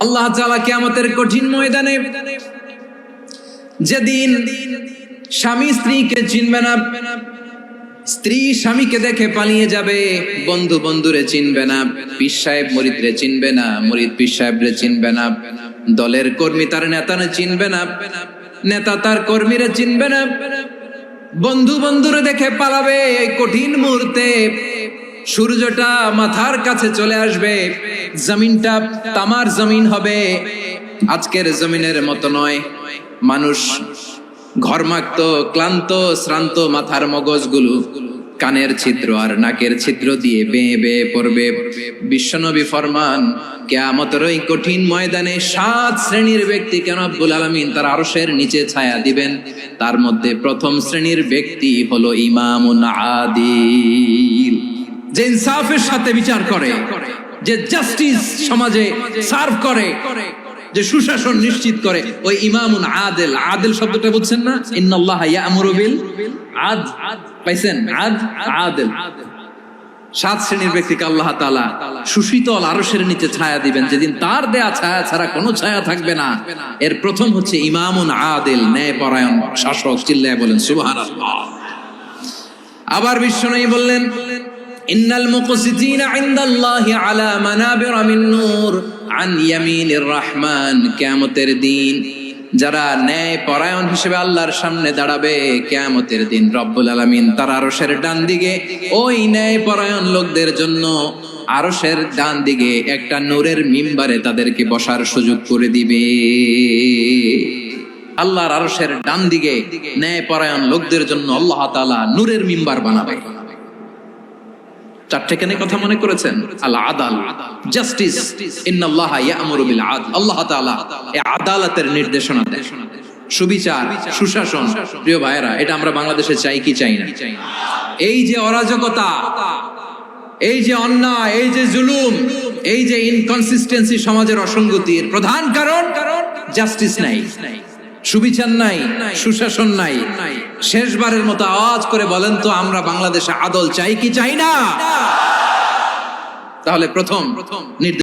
আল্লাহ তাআলা কিয়ামতের কঠিন ময়দানে যেদিন স্বামী স্ত্রীকে চিনবে না, স্ত্রী স্বামীকে দেখে পালিয়ে যাবে, বন্ধু বন্ধুরে চিনবে না, পীর সাহেব মুরিদরে চিনবে না, মুরিদ পীর সাহেবরে চিনবে না, দলের কর্মী তার নেতারে চিনবে না, নেতা তার কর্মীরে চিনবে না, বন্ধু বন্ধুরে দেখে পালাবে। এই কঠিন মুহূর্তে সূর্যটা মাথার কাছে চলে আসবে, জমিনটা তামার জমিন হবে, আজকের জমিনের মতো নয়। মানুষ ঘর্মাক্ত, ক্লান্ত, শ্রান্ত মাথার মগজগুলো কানের ছিদ্র আর নাকের ছিদ্র দিয়ে বেয়ে বেয়ে পড়বে। বিশ্বনবী ফরমান, কিয়ামতের ওই কঠিন ময়দানে 7 শ্রেণীর ব্যক্তিকে রব্বুল আলামিন তার আরশের নিচে ছায়া দিবেন। তার মধ্যে প্রথম শ্রেণীর ব্যক্তি হলো ইমামুন আদিল, যে ইনসাফের সাথে বিচার করে, যে জাস্টিস সমাজে সার্ভ করে, যে সুশাসন নিশ্চিত করে, ওই ইমামুন আদিল। আদিল শব্দটা বুঝছেন না? ইন্নাল্লাহা ইয়া'মুরু বিল আদল, পাইছেন? আদিল। 7 শ্রেণীর ব্যক্তিকে আল্লাহ তাআলা সুশীতল আরশের নিচে ছায়া দিবেন, যেদিন তার দেয়া ছায়া ছাড়া কোনো ছায়া থাকবে না। এর প্রথম হচ্ছে ইমামুন আদিল, ন্যায়পরায়ণ শাসক। চিল্লায় বলেন সুবহানাল্লাহ। আবার বিশ্বনবী বললেন, ইন্নাল মুকসিতিনা ইনদাল্লাহি আলা মানাবিরা মিন নূর আন ইয়ামিনির রহমান। কিয়ামতের দিন যারা ন্যায় পরায়ণ হিসেবে আল্লাহর সামনে দাঁড়াবে, কিয়ামতের দিন রব্বুল আলামিন তার আরশের ডান দিকে ওই ন্যায় পরায়ণ লোকদের জন্য আরশের ডান দিকে একটা নূরের মিম্বারে তাদেরকে বসার সুযোগ করে দিবে। আল্লাহর আরশের ডান দিকে ন্যায় পরায়ণ লোকদের জন্য আল্লাহ তাআলা নূরের মিম্বার বানাবে। 4টে কেন কথা মনে করেছেন? আল আদাল, জাস্টিস। ইন্নাল্লাহা ইয়া'মুরু বিল আদল। আল্লাহ তাআলা এই আদালতের নির্দেশনা দেন, সুবিচার, সুশাসন। প্রিয় ভাইরা, এটা আমরা বাংলাদেশে চাই কি চাই না? এই যে অরাজকতা, এই যে অন্যায়, এই যে জুলুম, এই যে ইনকনসিস্টেন্সি, সমাজের অসঙ্গতির প্রধান কারণ জাস্টিস নাই, সুবিচার নাই, সুশাসন নাই। শেষবারের মতো আওয়াজ করে বলেন তো, আমরা বাংলাদেশে আদল চাই কি চাই না? তাহলে প্রথম